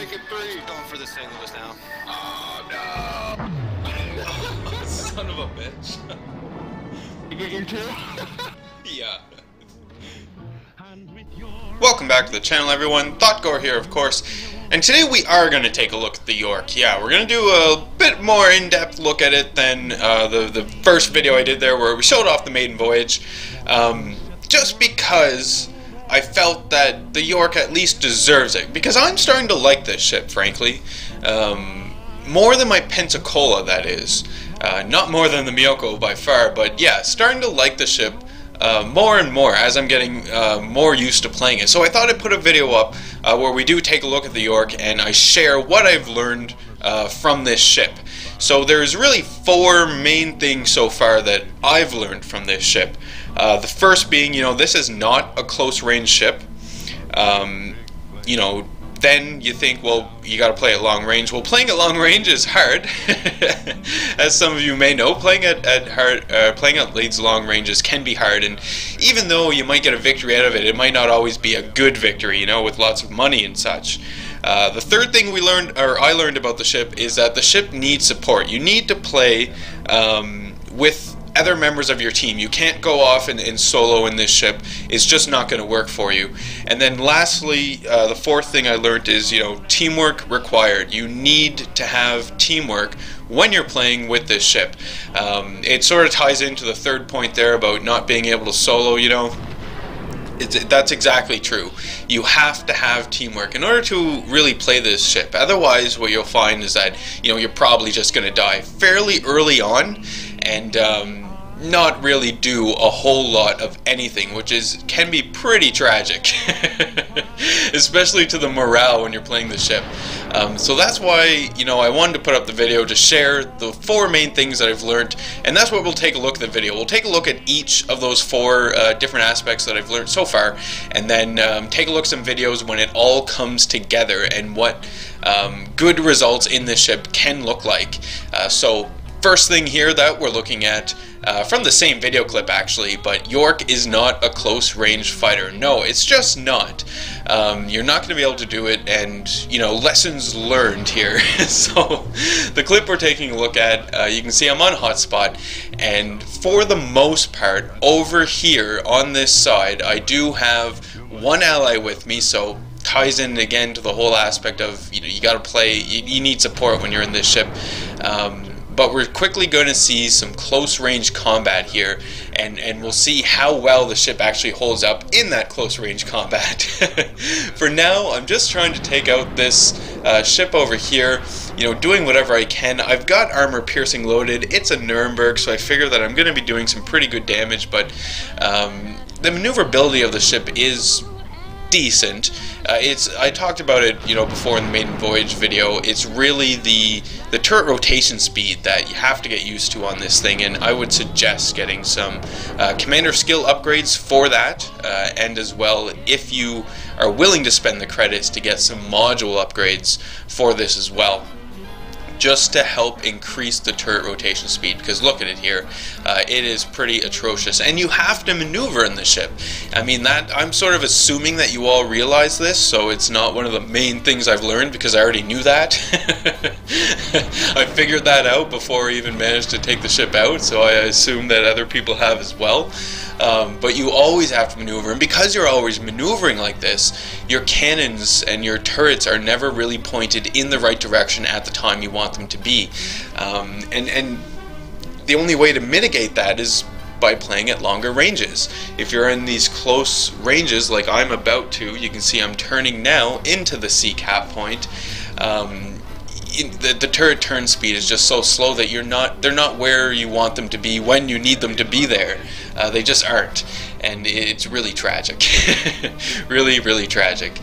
make it 3. Going for the St. Louis now. Oh no! Son of a bitch. You get your 2? Yeah. Welcome back to the channel, everyone. Thotgor here, of course. And today we are going to take a look at the Yorck. Yeah, we're going to do a bit more in-depth look at it than the first video I did there where we showed off the maiden voyage. Just because I felt that the Yorck at least deserves it. Because I'm starting to like this ship, frankly. More than my Pensacola, that is. Not more than the Miyoko by far, but yeah, starting to like the ship more and more as I'm getting more used to playing it. So I thought I'd put a video up where we do take a look at the Yorck and I share what I've learned from this ship. So there's really 4 main things so far that I've learned from this ship. The first being, this is not a close range ship. Then you think, well, you got to play at long range. Well, playing at long range is hard, as some of you may know. Playing at Leeds long ranges can be hard, and even though you might get a victory out of it, it might not always be a good victory, with lots of money and such. The third thing I learned about the ship is that the ship needs support. You need to play with other members of your team. You can't go off and solo in this ship. It's just not going to work for you. And then lastly, the fourth thing I learned is, teamwork required. You need to have teamwork when you're playing with this ship. It sort of ties into the third point there about not being able to solo, That's exactly true. You have to have teamwork in order to really play this ship. Otherwise, what you'll find is that, you're probably just going to die fairly early on and not really do a whole lot of anything, which can be pretty tragic, especially to the morale when you're playing the ship. So that's why, I wanted to put up the video to share the 4 main things that I've learned, and that's what we'll take a look at the video. We'll take a look at each of those 4 different aspects that I've learned so far, and then take a look at some videos when it all comes together and what good results in this ship can look like. So first thing here that we're looking at, from the same video clip actually, but Yorck is not a close range fighter. No, it's just not. You're not going to be able to do it, and lessons learned here. So the clip we're taking a look at, you can see I'm on hotspot, and for the most part over here on this side I do have one ally with me, so ties in again to the whole aspect of you got to play, you need support when you're in this ship. But we're quickly going to see some close range combat here, and we'll see how well the ship actually holds up in that close range combat. For now, I'm just trying to take out this ship over here, doing whatever I can. I've got armor piercing loaded. It's a Nuremberg, so I figure that I'm going to be doing some pretty good damage, but the maneuverability of the ship is decent. I talked about it, before in the maiden voyage video. It's really the turret rotation speed that you have to get used to on this thing, and I would suggest getting some commander skill upgrades for that, and as well, if you are willing to spend the credits, to get some module upgrades for this as well, just to help increase the turret rotation speed, because look at it here, it is pretty atrocious, and you have to maneuver in the ship. I mean, that I'm sort of assuming that you all realize this, so it's not one of the main things I've learned, because I already knew that. I figured that out before I even managed to take the ship out, so I assume that other people have as well. But you always have to maneuver, and because you're always maneuvering like this, your cannons and your turrets are never really pointed in the right direction at the time you want them to be. And the only way to mitigate that is by playing at longer ranges. If you're in these close ranges like I'm about to, you can see I'm turning now into the C cap point. The turret turn speed is just so slow that they're not where you want them to be when you need them to be there. They just aren't, and it's really tragic. Really, really tragic.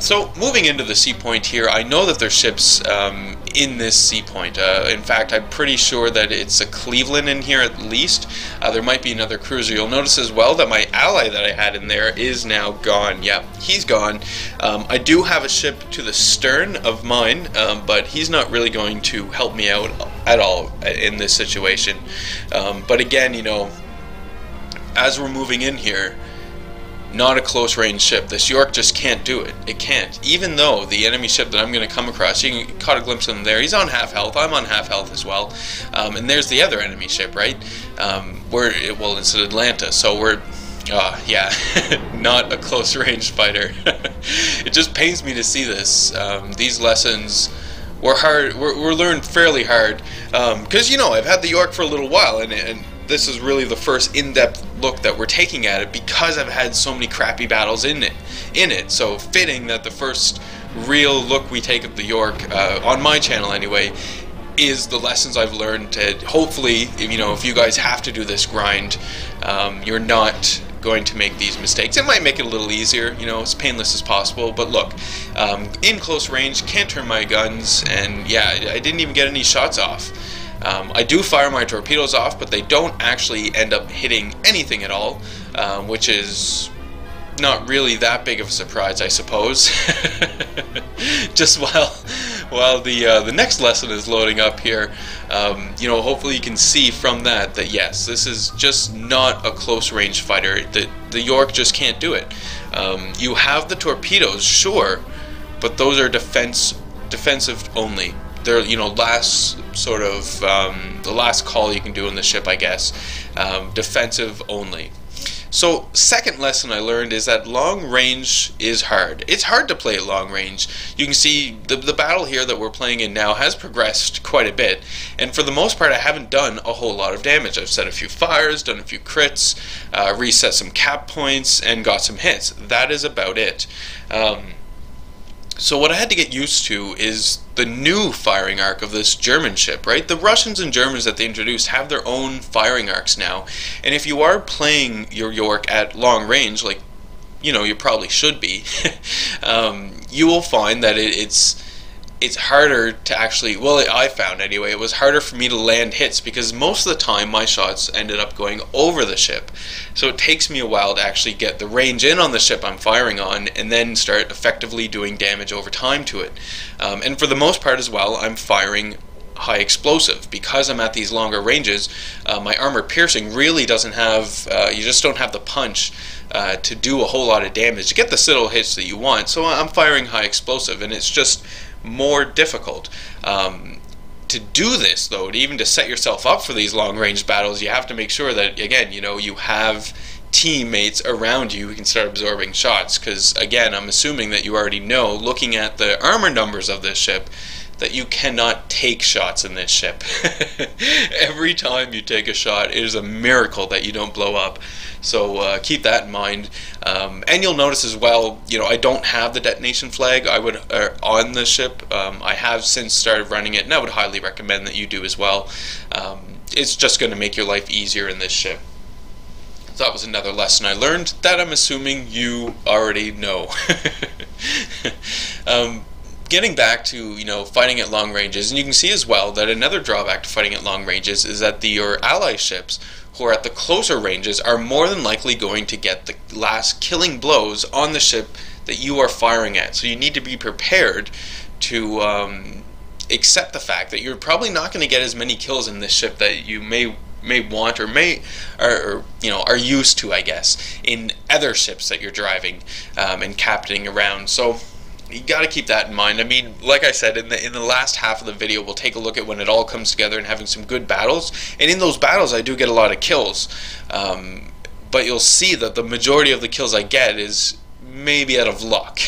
So moving into the sea point here, I know that there's ships in this sea point. In fact, I'm pretty sure that it's a Cleveland in here at least. There might be another cruiser. You'll notice as well that my ally that I had in there is now gone. Yeah, he's gone. I do have a ship to the stern of mine, but he's not really going to help me out at all in this situation. But again, as we're moving in here, not a close range ship. This Yorck just can't do it. It can't. Even though the enemy ship that I'm going to come across, you caught a glimpse of him there. He's on half health. I'm on half health as well. And there's the other enemy ship, right? Well, it's an Atlanta, so we're... yeah, not a close range fighter. It just pains me to see this. These lessons were hard. Were learned fairly hard because I've had the Yorck for a little while, and this is really the first in-depth look that we're taking at it because I've had so many crappy battles in it. So fitting that the first real look we take of the Yorck on my channel anyway is the lessons I've learned. To hopefully, if you guys have to do this grind, you're not going to make these mistakes. It might make it a little easier, as painless as possible, but look, in close range, can't turn my guns, and yeah, I didn't even get any shots off. I do fire my torpedoes off, but they don't actually end up hitting anything at all, which is not really that big of a surprise, I suppose. Just while the next lesson is loading up here, hopefully you can see from that yes, this is just not a close range fighter. The Yorck just can't do it. You have the torpedoes, sure, but those are defensive only. They're last sort of the last call you can do on the ship, I guess. Defensive only. So, second lesson I learned is that long range is hard. It's hard to play at long range. You can see the battle here that we're playing in now has progressed quite a bit, and for the most part I haven't done a whole lot of damage. I've set a few fires, done a few crits, reset some cap points, and got some hits. That is about it. So what I had to get used to is the new firing arc of this German ship, right? The Russians and Germans that they introduced have their own firing arcs now, and if you are playing your Yorck at long range, like you probably should be, you will find that it's harder to actually, well, I found anyway, it was harder for me to land hits because most of the time my shots ended up going over the ship. So it takes me a while to actually get the range in on the ship I'm firing on and then start effectively doing damage over time to it. And for the most part as well, I'm firing high explosive. Because I'm at these longer ranges, my armor piercing really doesn't have, you just don't have the punch to do a whole lot of damage, to get the little hits that you want. So I'm firing high explosive, and it's just more difficult. To do this though, even to set yourself up for these long range battles, you have to make sure that, again, you have teammates around you who can start absorbing shots, because again, I'm assuming that you already know, looking at the armor numbers of this ship, that you cannot take shots in this ship. Every time you take a shot, it is a miracle that you don't blow up. So keep that in mind. And you'll notice as well, I don't have the detonation flag on the ship. I have since started running it, and I would highly recommend that you do as well. It's just going to make your life easier in this ship. So that was another lesson I learned that I'm assuming you already know. Getting back to fighting at long ranges, and you can see as well that another drawback to fighting at long ranges is that your ally ships who are at the closer ranges are more than likely going to get the last killing blows on the ship that you are firing at. So you need to be prepared to accept the fact that you're probably not going to get as many kills in this ship that you may want or are used to, I guess, in other ships that you're driving and captaining around. So you got to keep that in mind. I mean, like I said, in the last half of the video, we'll take a look at when it all comes together and having some good battles. And in those battles, I do get a lot of kills. But you'll see that the majority of the kills I get is maybe out of luck.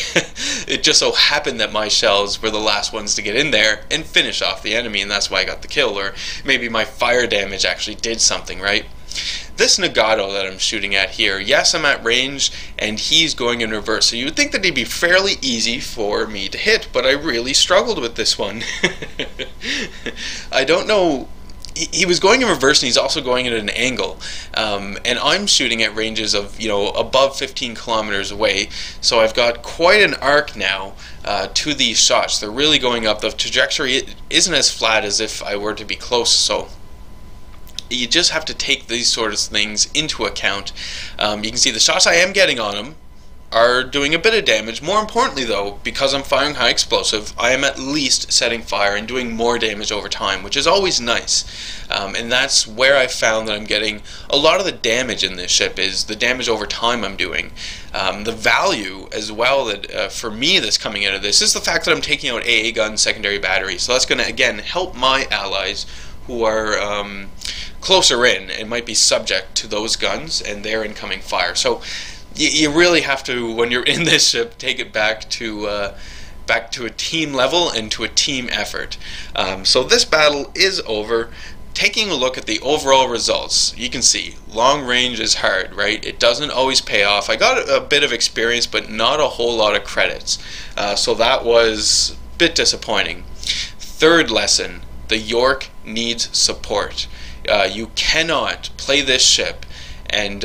It just so happened that my shells were the last ones to get in there and finish off the enemy, and that's why I got the kill. Or maybe my fire damage actually did something, right? This Nagato that I'm shooting at here, yes, I'm at range, and he's going in reverse. So you would think that he'd be fairly easy for me to hit, but I really struggled with this one. I don't know. He was going in reverse, and he's also going at an angle. And I'm shooting at ranges of, above 15 kilometers away. So I've got quite an arc now to these shots. They're really going up. The trajectory isn't as flat as if I were to be close, so you just have to take these sort of things into account. You can see the shots I am getting on him, are doing a bit of damage. More importantly though, because I'm firing high explosive, I am at least setting fire and doing more damage over time, which is always nice. And that's where I found that I'm getting a lot of the damage in this ship, is the damage over time I'm doing. The value as well that for me that's coming out of this is the fact that I'm taking out AA guns, secondary batteries. So that's going to again help my allies who are closer in and might be subject to those guns and their incoming fire. So you really have to, when you're in this ship, take it back to a team level and to a team effort. So this battle is over. Taking a look at the overall results, you can see long range is hard, right? It doesn't always pay off. I got a bit of experience, but not a whole lot of credits. So that was a bit disappointing. Third lesson, the Yorck needs support. You cannot play this ship and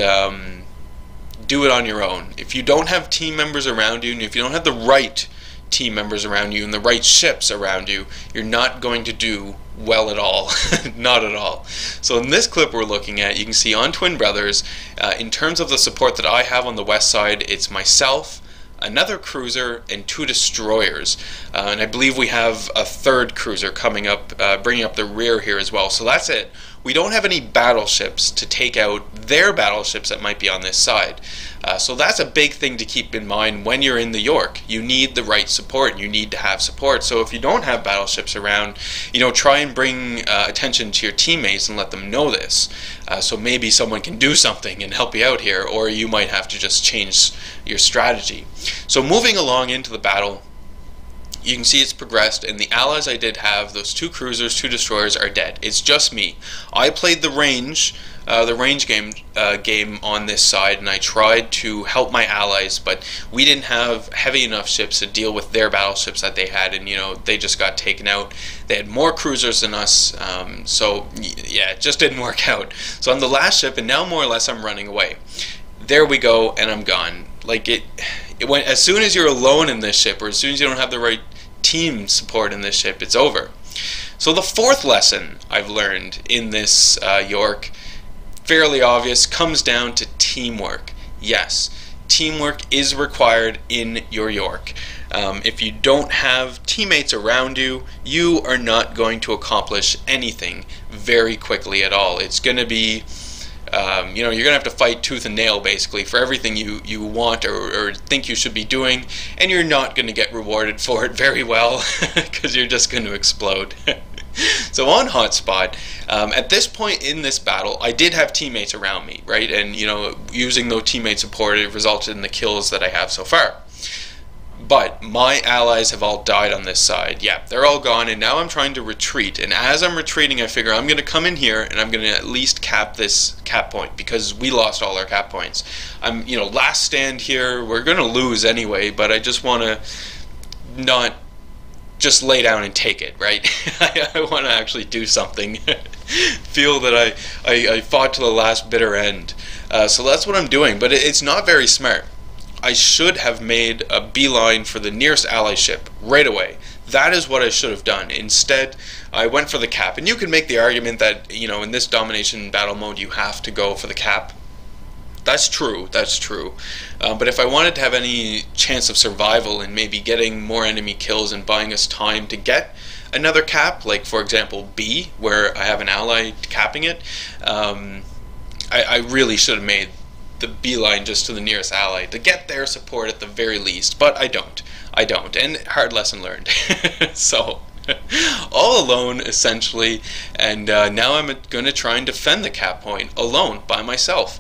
do it on your own. If you don't have team members around you, and if you don't have the right team members around you and the right ships around you, you're not going to do well at all. Not at all. So in this clip we're looking at, you can see on Twin Brothers, in terms of the support that I have on the west side, it's myself, another cruiser, and 2 destroyers. And I believe we have a 3rd cruiser coming up, bringing up the rear here as well. So that's it. We don't have any battleships to take out their battleships that might be on this side. So that's a big thing to keep in mind when you're in the Yorck. You need the right support. You need to have support. So if you don't have battleships around, try and bring attention to your teammates and let them know this. So maybe someone can do something and help you out here, or you might have to just change your strategy. So moving along into the battle, you can see it's progressed, and the allies I did have, those 2 cruisers, 2 destroyers, are dead. It's just me. I played the range game on this side, and I tried to help my allies, but we didn't have heavy enough ships to deal with their battleships that they had, and they just got taken out. They had more cruisers than us, so yeah, it just didn't work out. So I'm the last ship, and now more or less I'm running away. There we go, and I'm gone. Like it went, as soon as you're alone in this ship, or as soon as you don't have the right team support in this ship, it's over. So the 4th lesson I've learned in this Yorck, fairly obvious, comes down to teamwork. Yes, teamwork is required in your Yorck. If you don't have teammates around you, you are not going to accomplish anything very quickly at all. It's going to be you're going to have to fight tooth and nail basically for everything you want or think you should be doing, and you're not going to get rewarded for it very well because you're just going to explode. So on Hotspot, at this point in this battle, I did have teammates around me, right? And using those teammate support, it resulted in the kills that I have so far. But my allies have all died on this side. Yeah, they're all gone, and now I'm trying to retreat. And as I'm retreating, I figure I'm going to come in here and I'm going to at least cap this cap point, because we lost all our cap points. I'm, last stand here. We're going to lose anyway, but I just want to not just lay down and take it, right? I want to actually do something. Feel that I fought to the last bitter end. So that's what I'm doing, but it's not very smart. I should have made a beeline for the nearest ally ship right away. That is what I should have done. Instead, I went for the cap. And you can make the argument that, in this domination battle mode, you have to go for the cap. That's true, that's true. But if I wanted to have any chance of survival and maybe getting more enemy kills and buying us time to get another cap, like for example B, where I have an ally capping it, I really should have made the beeline just to the nearest ally to get their support at the very least, but I don't, and hard lesson learned. So all alone essentially, and now I'm going to try and defend the cap point alone by myself.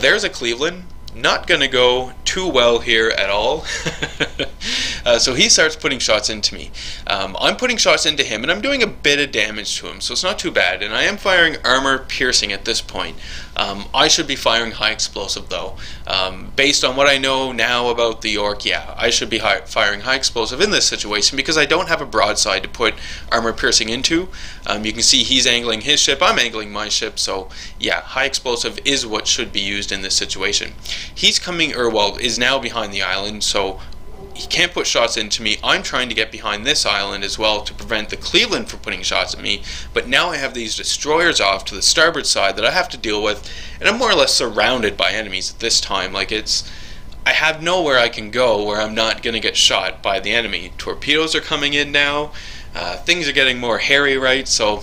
There's a Cleveland, not going to go too well here at all. So he starts putting shots into me. I'm putting shots into him, and I'm doing a bit of damage to him, so it's not too bad. And I am firing armor piercing at this point. I should be firing high explosive though. Based on what I know now about the Yorck, yeah, I should be firing high explosive in this situation because I don't have a broadside to put armor piercing into. You can see he's angling his ship, I'm angling my ship, so yeah, high explosive is what should be used in this situation. He's coming, or well, is now behind the island, so he can't put shots into me. I'm trying to get behind this island as well to prevent the Cleveland from putting shots at me, but now I have these destroyers off to the starboard side that I have to deal with, and I'm more or less surrounded by enemies at this time. Like I have nowhere I can go where I'm not going to get shot by the enemy. Torpedoes are coming in now. Things are getting more hairy, right? So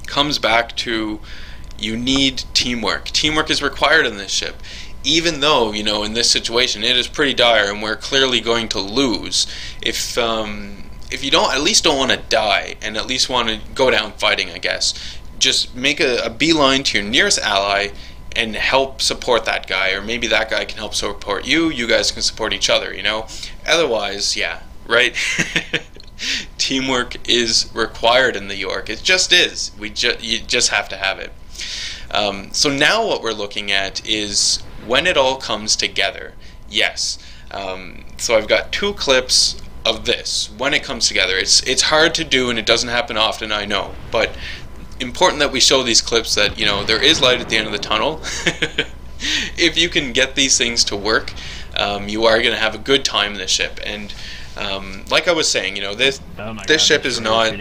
comes back to you need teamwork. Teamwork is required in this ship. Even though, you know, in this situation it is pretty dire and we're clearly going to lose, if you don't, at least don't want to die and at least want to go down fighting, I guess, just make a beeline to your nearest ally and help support that guy, or maybe that guy can help support you, you guys can support each other, you know? Otherwise, yeah, right? Teamwork is required in the Yorck. It just is. You just have to have it. So now what we're looking at is when it all comes together. Yes. So I've got 2 clips of this when it comes together. It's hard to do and it doesn't happen often, I know, but important that we show these clips that, you know, there is light at the end of the tunnel. If you can get these things to work, you are going to have a good time in this ship. And like I was saying, you know, this ship is not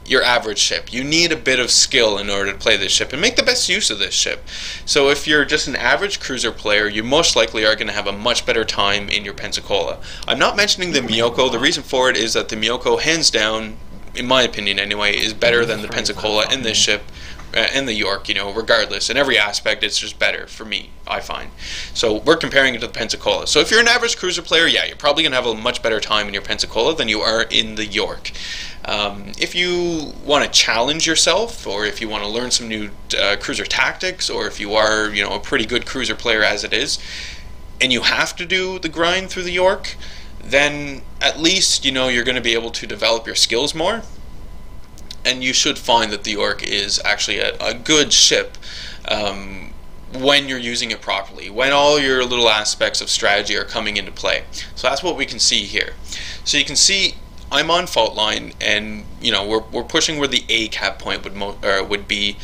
your average ship. You need a bit of skill in order to play this ship and make the best use of this ship. So if you're just an average cruiser player, you most likely are going to have a much better time in your Pensacola. I'm not mentioning the Miyoko. The reason for it is that the Miyoko, hands down, in my opinion anyway, is better than the Pensacola in this ship, in the Yorck, you know, regardless. In every aspect, it's just better for me, I find. So we're comparing it to the Pensacola. So if you're an average cruiser player, yeah, you're probably going to have a much better time in your Pensacola than you are in the Yorck. If you want to challenge yourself, or if you want to learn some new cruiser tactics, or if you are, you know, a pretty good cruiser player as it is, and you have to do the grind through the Yorck, then at least, you know, you're going to be able to develop your skills more. And you should find that the Yorck is actually a good ship when you're using it properly, when all your little aspects of strategy are coming into play. So that's what we can see here. So you can see I'm on fault line, and you know we're pushing where the A cap point would be,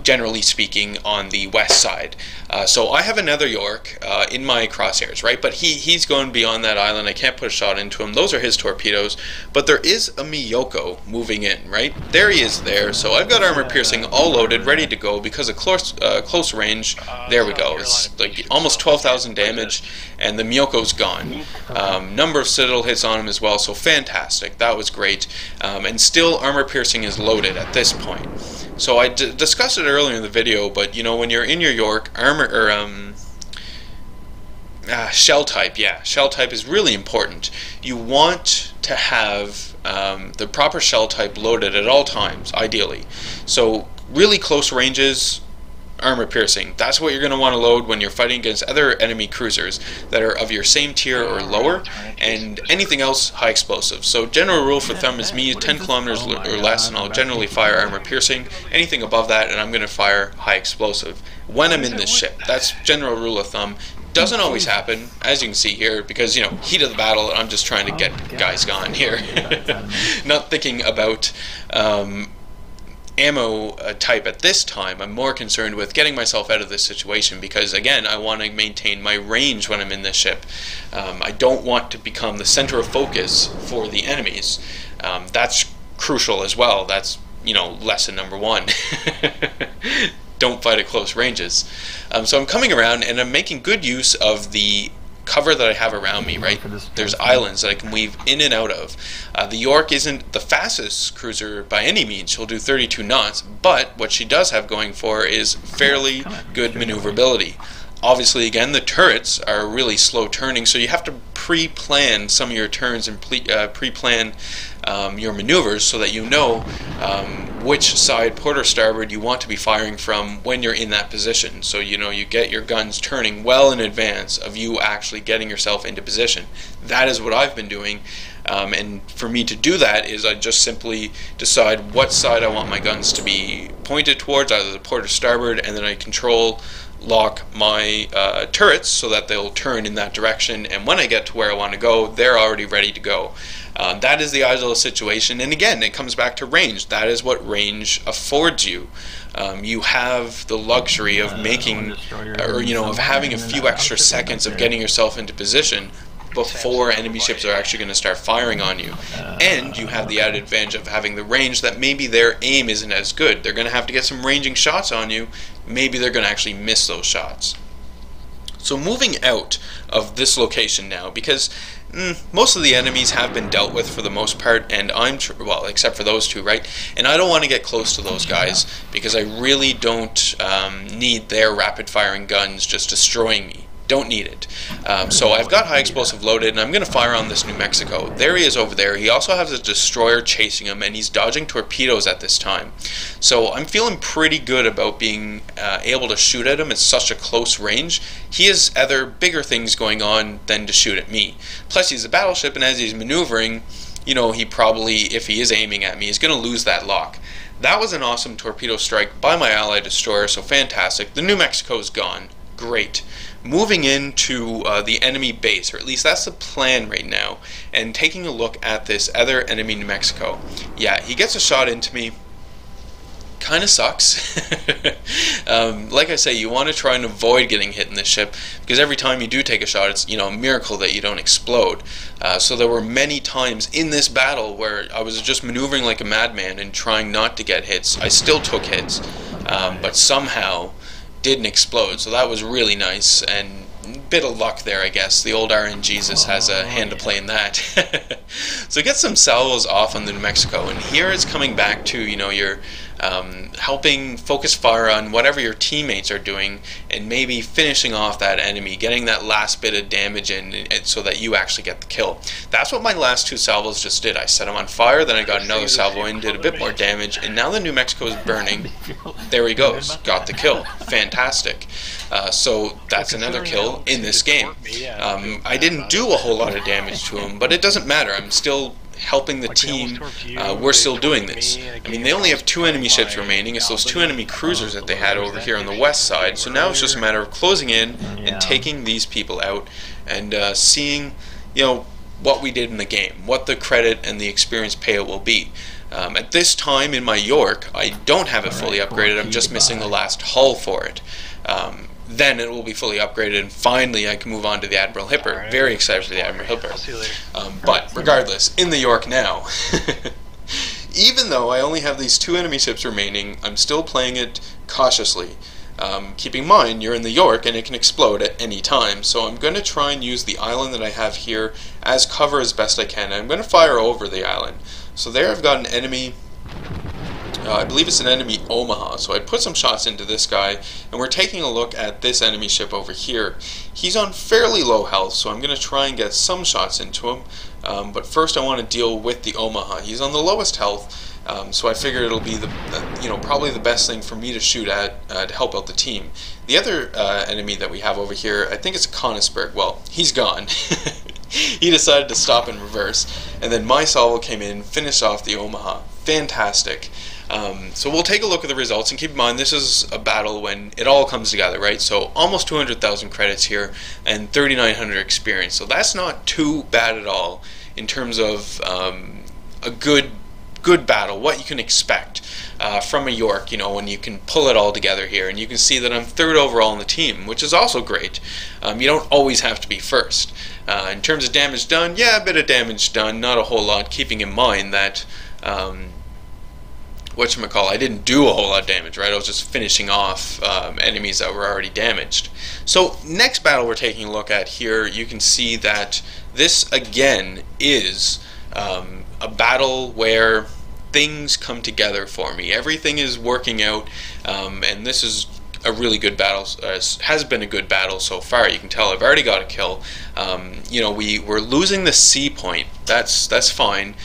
generally speaking, on the west side. So I have another Yorck in my crosshairs, right? But he's going beyond that island. I can't put a shot into him. Those are his torpedoes. But there is a Miyoko moving in, right? There he is there. So I've got armor piercing all loaded, ready to go because of close range. There we go. It's like almost 12,000 damage, and the Miyoko's gone. Number of citadel hits on him as well. So fantastic. That was great. And still armor piercing is loaded at this point. So I discussed it earlier in the video, but you know, when you're in your Yorck, armor or shell type, yeah, shell type is really important. You want to have the proper shell type loaded at all times, ideally. So really close ranges, armor piercing. That's what you're going to want to load when you're fighting against other enemy cruisers that are of your same tier or lower, and anything else high explosive. So general rule for thumb is me, 10 kilometers or less, and I'll generally fire armor piercing. Anything above that, and I'm going to fire high explosive when I'm in this ship. That's general rule of thumb. Doesn't always happen, as you can see here, because, you know, heat of the battle, and I'm just trying to get guys gone here. Not thinking about ammo type at this time. I'm more concerned with getting myself out of this situation because, again, I want to maintain my range when I'm in this ship. I don't want to become the center of focus for the enemies. That's crucial as well. That's, you know, lesson number 1. Don't fight at close ranges. So I'm coming around and I'm making good use of the cover that I have around me, right? There's islands that I can weave in and out of. The Yorck isn't the fastest cruiser by any means. She'll do 32 knots, but what she does have going for is fairly good maneuverability. Obviously, again, the turrets are really slow turning, so you have to pre-plan some of your turns and pre-plan your maneuvers so that you know which side, port or starboard, you want to be firing from when you're in that position. So you know you get your guns turning well in advance of you actually getting yourself into position. That is what I've been doing, and for me to do that is I just simply decide what side I want my guns to be pointed towards, either the port or starboard, and then I lock my turrets so that they'll turn in that direction, and when I get to where I want to go, they're already ready to go. That is the ideal situation, and again, it comes back to range. That is what range affords you. You have the luxury of making, or you know, of having a few extra seconds of getting yourself into position before enemy ships are actually going to start firing on you. And you have the added advantage of having the range that maybe their aim isn't as good. They're going to have to get some ranging shots on you. Maybe they're going to actually miss those shots. So moving out of this location now, because most of the enemies have been dealt with for the most part, and well, except for those two, right? And I don't want to get close to those guys because I really don't need their rapid firing guns just destroying me. Don't need it. So I've got high explosive loaded, and I'm going to fire on this New Mexico. There he is over there. He also has a destroyer chasing him, and he's dodging torpedoes at this time. So I'm feeling pretty good about being able to shoot at him at such a close range. He has other bigger things going on than to shoot at me. Plus he's a battleship, and as he's maneuvering, you know, he probably, if he is aiming at me, is going to lose that lock. That was an awesome torpedo strike by my allied destroyer, so fantastic. The New Mexico's gone. Great. Moving into the enemy base, or at least that's the plan right now, and taking a look at this other enemy New Mexico. Yeah, he gets a shot into me. Kind of sucks. Like I say, you want to try and avoid getting hit in this ship, because every time you do take a shot, it's, you know, a miracle that you don't explode. So there were many times in this battle where I was just maneuvering like a madman and trying not to get hits. I still took hits, but somehow didn't explode, so that was really nice, and a bit of luck there, I guess. The old RNGesus has a hand to play in that. So get some salvos off on the New Mexico, and here it's coming back to, you know, your helping focus fire on whatever your teammates are doing, and maybe finishing off that enemy, getting that last bit of damage in, so that you actually get the kill. That's what my last two salvos just did. I set them on fire, then I got another salvo in, did a bit more damage, and now the New Mexico is burning. There he goes, got the kill. Fantastic. So that's another kill in this game. I didn't do a whole lot of damage to him, but it doesn't matter. I'm still helping the team. We're still doing this. I mean, they only have 2 enemy ships remaining. It's those 2 enemy cruisers that they had over here on the west side. So now it's just a matter of closing in and taking these people out, and seeing, you know, what we did in the game, what the credit and the experience payout will be. At this time in my Yorck, I don't have it fully upgraded. I'm just missing the last hull for it. Then it will be fully upgraded, and finally I can move on to the Admiral Hipper. Right. Very excited for the Admiral Hipper. But regardless, in the Yorck now, even though I only have these 2 enemy ships remaining, I'm still playing it cautiously. Keep in mind, you're in the Yorck and it can explode at any time, so I'm going to try and use the island that I have here as cover as best I can. I'm going to fire over the island. So there I've got an enemy. I believe it's an enemy Omaha, so I put some shots into this guy, and we're taking a look at this enemy ship over here. He's on fairly low health, so I'm going to try and get some shots into him, but first I want to deal with the Omaha. He's on the lowest health, so I figured it'll be probably the best thing for me to shoot at to help out the team. The other enemy that we have over here, I think it's Konigsberg. Well, he's gone. He decided to stop in reverse, and then my salvo came in, finished off the Omaha. Fantastic. So we'll take a look at the results, and keep in mind this is a battle when it all comes together, right? So almost 200,000 credits here and 3,900 experience. So that's not too bad at all in terms of a good battle, what you can expect from a Yorck, you know, when you can pull it all together here. And you can see that I'm 3rd overall in the team, which is also great. You don't always have to be first. In terms of damage done, yeah, a bit of damage done, not a whole lot, keeping in mind that I didn't do a whole lot of damage, right? I was just finishing off enemies that were already damaged. So next battle we're taking a look at here, you can see that this again is a battle where things come together for me. Everything is working out, and this is a really good battle. Has been a good battle so far. You can tell I've already got a kill. You know, we're losing the C point. That's fine.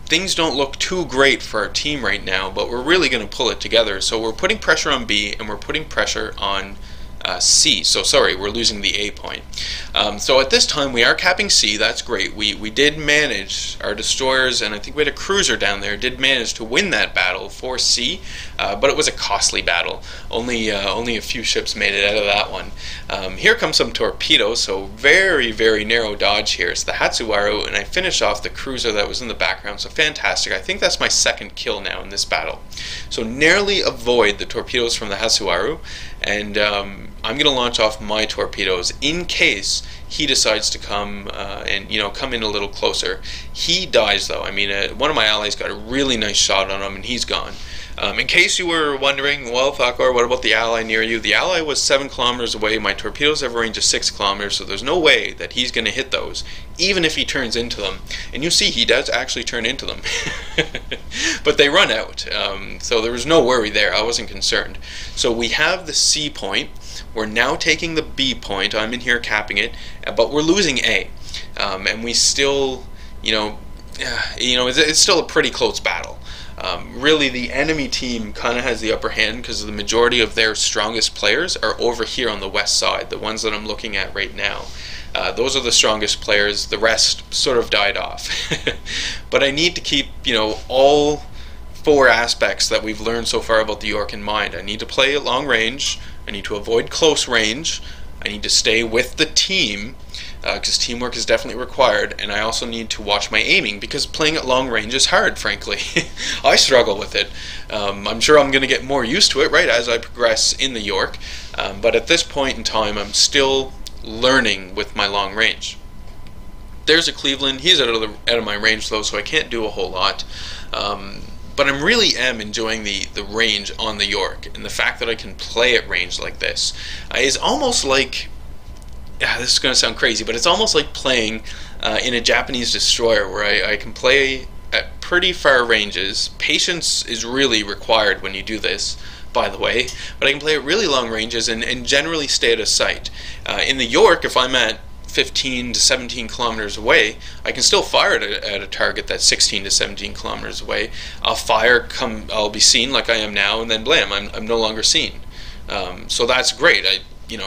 Things don't look too great for our team right now, but we're really going to pull it together. So we're putting pressure on B, and we're putting pressure on C. So sorry, we're losing the A point. So at this time we are capping C. That's great. We did manage, our destroyers, and I think we had a cruiser down there, did manage to win that battle for C, but it was a costly battle. Only a few ships made it out of that one. Here comes some torpedoes, so very, very narrow dodge here. It's the Hatsuharu, and I finish off the cruiser that was in the background, so fantastic. I think that's my 2nd kill now in this battle. So narrowly avoid the torpedoes from the Hatsuharu, and I'm going to launch off my torpedoes in case he decides to come and, you know, come in a little closer. He dies though. I mean, one of my allies got a really nice shot on him and he's gone. In case you were wondering, well, Thotgor, what about the ally near you? The ally was 7 kilometers away. My torpedoes have a range of 6 kilometers, so there's no way that he's going to hit those, even if he turns into them. And you see, he does actually turn into them. But they run out, so there was no worry there. I wasn't concerned. So we have the C point. We're now taking the B point. I'm in here capping it, but we're losing A. And we still, it's still a pretty close battle. Really, the enemy team kind of has the upper hand because the majority of their strongest players are over here on the west side, the ones that I'm looking at right now. Those are the strongest players. The rest sort of died off. But I need to keep, all 4 aspects that we've learned so far about the Yorck in mind. I need to play at long range. I need to avoid close range. I need to stay with the team, because teamwork is definitely required, and I also need to watch my aiming, because playing at long range is hard, frankly. I struggle with it. I'm sure I'm going to get more used to it, right, as I progress in the Yorck, but at this point in time, I'm still learning with my long range. There's a Cleveland. He's out of my range, though, so I can't do a whole lot. But I really am enjoying the range on the Yorck, and the fact that I can play at range like this is almost like, this is going to sound crazy, but it's almost like playing in a Japanese destroyer where I can play at pretty far ranges. Patience is really required when you do this, by the way, but I can play at really long ranges and generally stay out of sight. In the Yorck, if I'm at 15 to 17 kilometers away, I can still fire at a target that's 16 to 17 kilometers away. I'll be seen like I am now, and then blam, I'm no longer seen. So that's great.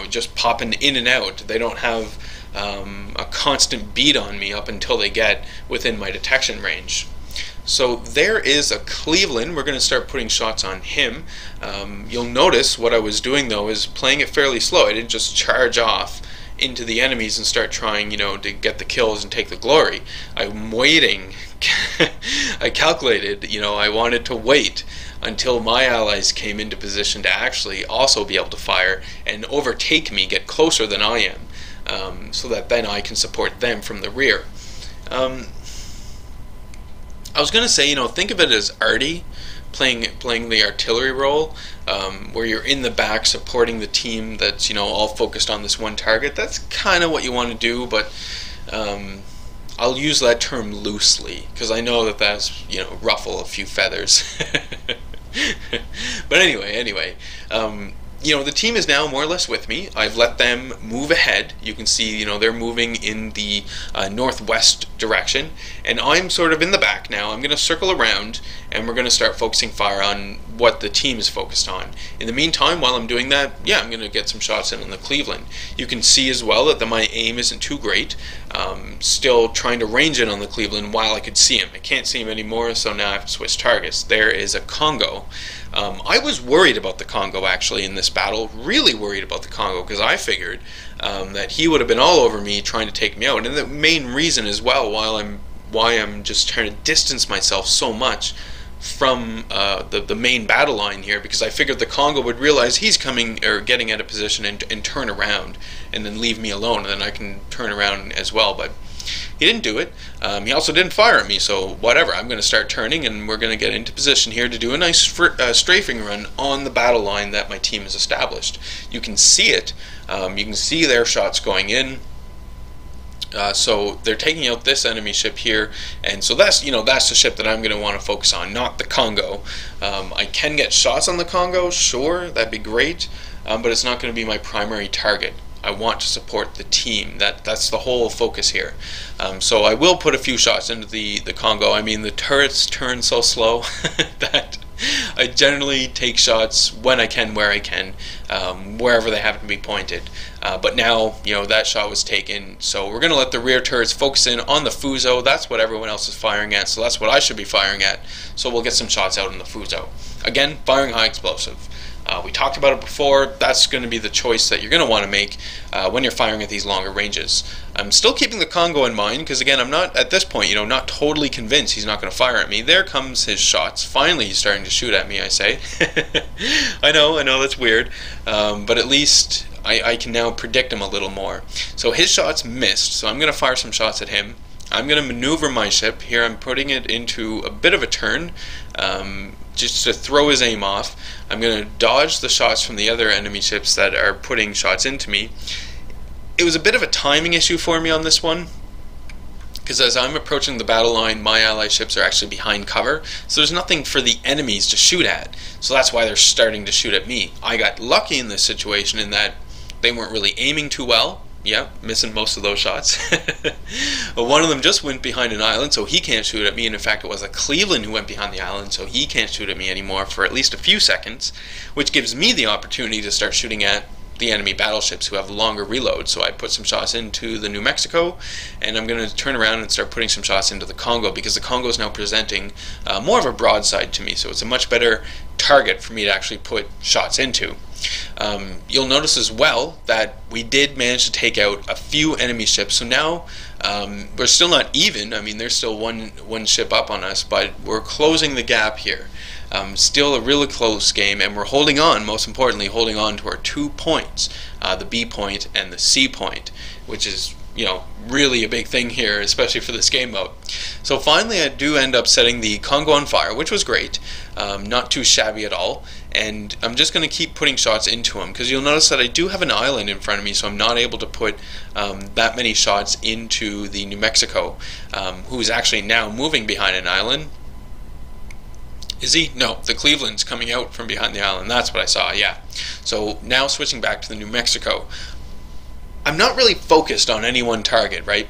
Just popping in and out. They don't have a constant beat on me up until they get within my detection range. So there is a Cleveland. We're going to start putting shots on him. You'll notice what I was doing, though, is playing it fairly slow. I didn't just charge off into the enemies and start trying, to get the kills and take the glory. I'm waiting. I calculated, I wanted to wait until my allies came into position to actually also be able to fire and overtake me, get closer than I am, so that then I can support them from the rear. I was going to say, think of it as arty, playing the artillery role, where you're in the back supporting the team that's all focused on this one target. That's kind of what you want to do, but I'll use that term loosely because I know that that's ruffle a few feathers. But anyway, the team is now more or less with me. I've let them move ahead. You can see, they're moving in the northwest direction, and I'm sort of in the back now. I'm going to circle around, and we're going to start focusing fire on what the team is focused on. In the meantime, while I'm doing that, I'm going to get some shots in on the Cleveland. You can see as well that my aim isn't too great. Still trying to range in on the Cleveland while I could see him. I can't see him anymore, so now I have to switch targets. There is a Congo. I was worried about the Congo, actually, in this battle. Really worried about the Congo, because I figured that he would have been all over me trying to take me out. And the main reason as well why I'm just trying to distance myself so much from the main battle line here, because I figured the Congo would realize he's coming or getting out of position and turn around and then leave me alone, and then I can turn around as well. But he didn't do it. He also didn't fire at me, so whatever. I'm going to start turning, and we're going to get into position here to do a nice strafing run on the battle line that my team has established. You can see it. You can see their shots going in. So they're taking out this enemy ship here, and so that's that's the ship that I'm going to want to focus on, not the Congo. I can get shots on the Congo, sure, that'd be great, but it's not going to be my primary target. I want to support the team. That's the whole focus here. So I will put a few shots into the Congo. I mean, the turrets turn so slow that I generally take shots when I can, where I can, wherever they happen to be pointed. But now, that shot was taken, so we're going to let the rear turrets focus in on the Fuso. That's what everyone else is firing at, so that's what I should be firing at. So we'll get some shots out in the Fuso. Again, firing high explosive. We talked about it before. That's going to be the choice that you're going to want to make when you're firing at these longer ranges. I'm still keeping the Congo in mind because, again, I'm not, at this point, not totally convinced he's not going to fire at me. There comes his shots. Finally, he's starting to shoot at me, I say. I know, that's weird. But at least I can now predict him a little more. So his shots missed, so I'm going to fire some shots at him. I'm going to maneuver my ship. Here I'm putting it into a bit of a turn. just to throw his aim off. I'm going to dodge the shots from the other enemy ships that are putting shots into me. It was a bit of a timing issue for me on this one, because as I'm approaching the battle line, my ally ships are actually behind cover, so there's nothing for the enemies to shoot at. So that's why they're starting to shoot at me. I got lucky in this situation in that they weren't really aiming too well. Yeah, missing most of those shots. But one of them just went behind an island, so he can't shoot at me. And in fact, it was a Cleveland who went behind the island, so he can't shoot at me anymore for at least a few seconds, which gives me the opportunity to start shooting at the enemy battleships who have longer reloads. So I put some shots into the New Mexico, and I'm going to turn around and start putting some shots into the Congo, because the Congo is now presenting more of a broadside to me, so it's a much better target for me to actually put shots into. You'll notice as well that we did manage to take out a few enemy ships, so now we're still not even. I mean, there's still one ship up on us, but we're closing the gap here. Still a really close game, and we're holding on, most importantly, holding on to our 2 points, the B point and the C point, which is, you know, really a big thing here, especially for this game mode. So finally I do end up setting the Congo on fire, which was great, not too shabby at all, and I'm just going to keep putting shots into him, because you'll notice that I do have an island in front of me, so I'm not able to put that many shots into the New Mexico, who is actually now moving behind an island. Is he? No, the Cleveland's coming out from behind the island. That's what I saw, yeah. So now switching back to the New Mexico. I'm not really focused on any one target, right?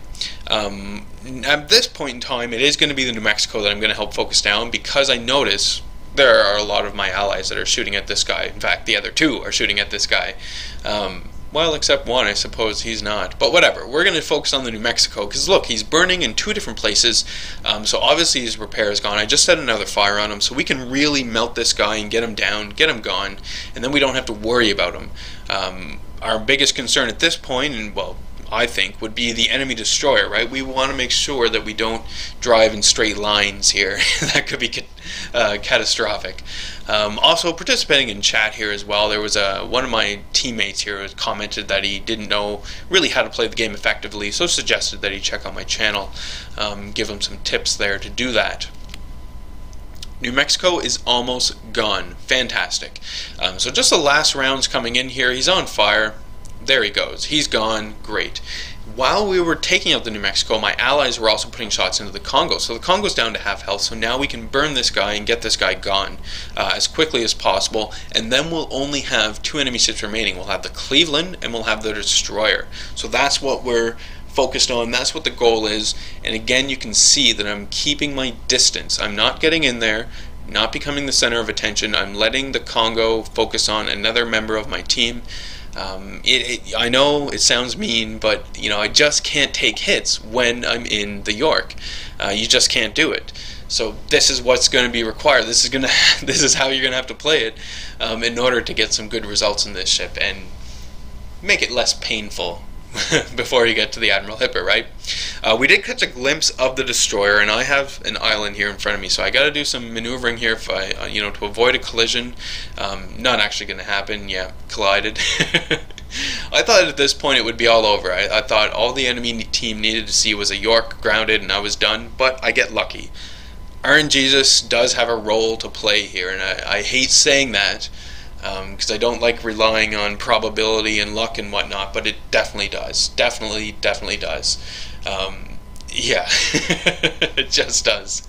At this point in time, it is going to be the New Mexico that I'm going to help focus down, because I notice there are a lot of my allies that are shooting at this guy. In fact, the other two are shooting at this guy. Well, except one, I suppose he's not. But whatever, we're going to focus on the New Mexico, because look, he's burning in 2 different places, so obviously his repair is gone. I just set another fire on him, so we can really melt this guy and get him down, get him gone, and then we don't have to worry about him. Our biggest concern at this point, and well, I think, would be the enemy destroyer, right? We want to make sure that we don't drive in straight lines here. That could be catastrophic. Also participating in chat here as well, there was one of my teammates here who commented that he didn't know really how to play the game effectively, so suggested that he check out my channel, give him some tips there to do that. New Mexico is almost gone. Fantastic. So just the last rounds coming in here. He's on fire. There he goes. He's gone. Great. While we were taking out the New Mexico, my allies were also putting shots into the Congo. So the Congo's down to half health, so now we can burn this guy and get this guy gone as quickly as possible, and then we'll only have 2 enemy ships remaining. We'll have the Cleveland and we'll have the destroyer. So that's what we're focused on. That's what the goal is. And again, you can see that I'm keeping my distance. I'm not getting in there, not becoming the center of attention. I'm letting the Congo focus on another member of my team. I know it sounds mean, but you know, I just can't take hits when I'm in the Yorck. You just can't do it. So this is what's going to be required. This is how you're going to have to play it in order to get some good results in this ship and make it less painful before you get to the Admiral Hipper, right? We did catch a glimpse of the destroyer, and I have an island here in front of me, so I got to do some maneuvering here if I, to avoid a collision. Not actually going to happen. Yeah, collided. I thought at this point it would be all over. I thought all the enemy team needed to see was a Yorck grounded, and I was done. But I get lucky. RNGesus does have a role to play here, and I hate saying that, because I don't like relying on probability and luck and whatnot, but it definitely does. Definitely does. Yeah, it just does.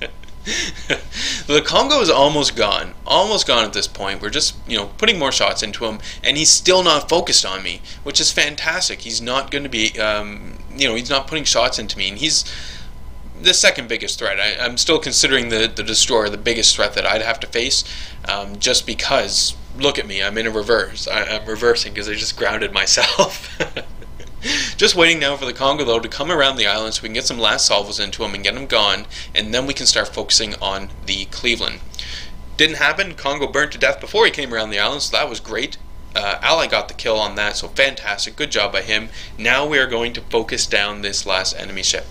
The Congo is almost gone at this point. We're just, putting more shots into him, and he's still not focused on me, which is fantastic. He's not going to be, he's not putting shots into me, and he's the second biggest threat. I'm still considering the destroyer the biggest threat that I'd have to face, just because, look at me, I'm in a reverse. I'm reversing because I just grounded myself. Just waiting now for the Congo, though, to come around the island so we can get some last salvos into him and get him gone, and then we can start focusing on the Cleveland. Didn't happen. Congo burnt to death before he came around the island, so that was great. Ally got the kill on that, so fantastic. Good job by him. Now we are going to focus down this last enemy ship.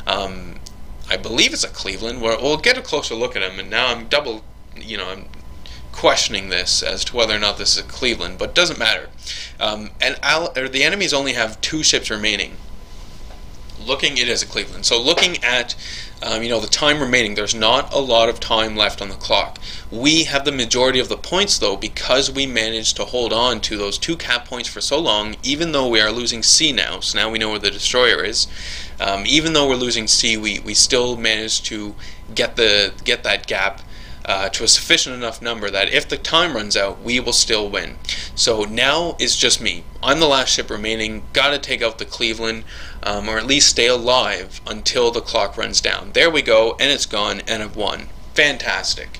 I believe it's a Cleveland. We'll get a closer look at him, and now I'm I'm questioning this as to whether or not this is a Cleveland, but it doesn't matter. The enemies only have 2 ships remaining. it is a Cleveland. So looking at the time remaining, there's not a lot of time left on the clock. We have the majority of the points though, because we managed to hold on to those 2 cap points for so long, even though we are losing C now. So now we know where the destroyer is. Even though we're losing C, we still managed to get that gap to a sufficient enough number that if the time runs out, we will still win. So now it's just me. I'm the last ship remaining. Gotta take out the Cleveland, or at least stay alive until the clock runs down. There we go, and it's gone, and I've won. Fantastic.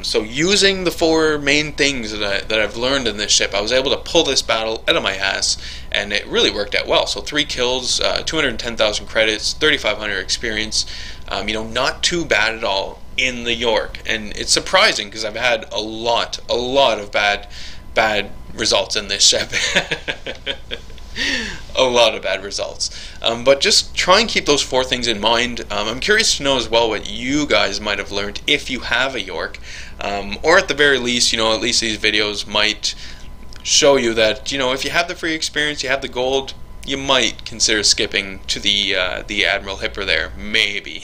So using the 4 main things that I've learned in this ship, I was able to pull this battle out of my ass, and it really worked out well. So 3 kills, 210,000 credits, 3,500 experience. Not too bad at all in the Yorck, and it's surprising because I've had a lot of bad results in this ship. A lot of bad results, but just try and keep those 4 things in mind. I'm curious to know as well what you guys might have learned if you have a Yorck, or at the very least, at least these videos might show you that if you have the free experience, you have the gold, you might consider skipping to the Admiral Hipper there, maybe.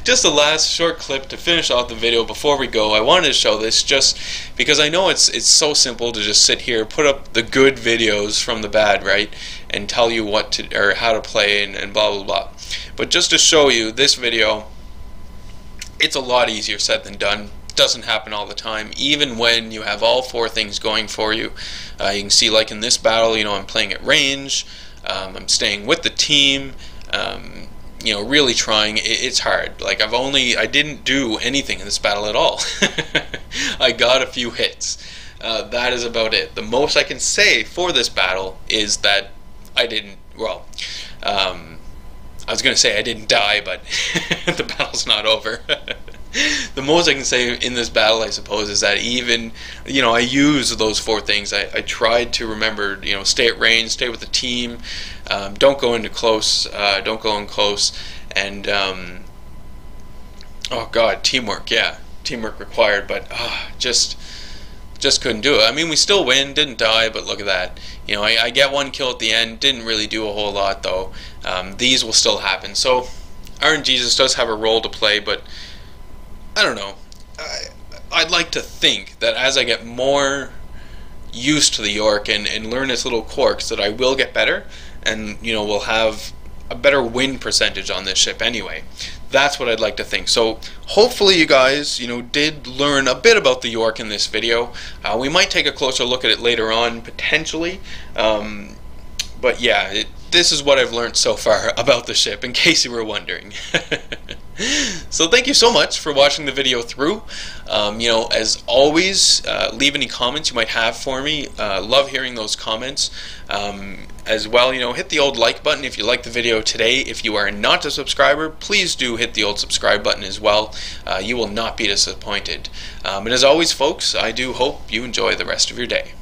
Just a last short clip to finish off the video before we go. I wanted to show this just because I know it's so simple to just sit here, put up the good videos from the bad, right, and tell you what to or how to play and blah blah blah. But just to show you this video, it's a lot easier said than done. Doesn't happen all the time, even when you have all 4 things going for you. You can see, like in this battle, I'm playing at range, I'm staying with the team, really trying. It's hard. Like I didn't do anything in this battle at all. I got a few hits. That is about it. The most I can say for this battle is that I didn't, I was going to say I didn't die, but the battle's not over. The most I can say in this battle, I suppose, is that even, I used those 4 things. I tried to remember, stay at range, stay with the team, don't go into close, don't go in close, and, oh god, teamwork, yeah, teamwork required, but just couldn't do it. I mean, we still win, didn't die, but look at that. I get 1 kill at the end, didn't really do a whole lot, though. These will still happen. So, RNGesus does have a role to play, but I don't know. I'd like to think that as I get more used to the Yorck and learn its little quirks, that I will get better, and we'll have a better win percentage on this ship anyway. That's what I'd like to think. So hopefully you guys did learn a bit about the Yorck in this video. We might take a closer look at it later on, potentially, but yeah, this is what I've learned so far about the ship, in case you were wondering. So thank you so much for watching the video through. As always, leave any comments you might have for me. Love hearing those comments. As well, hit the old like button if you liked the video today. If you are not a subscriber, please do hit the old subscribe button as well. You will not be disappointed. And as always, folks, I do hope you enjoy the rest of your day.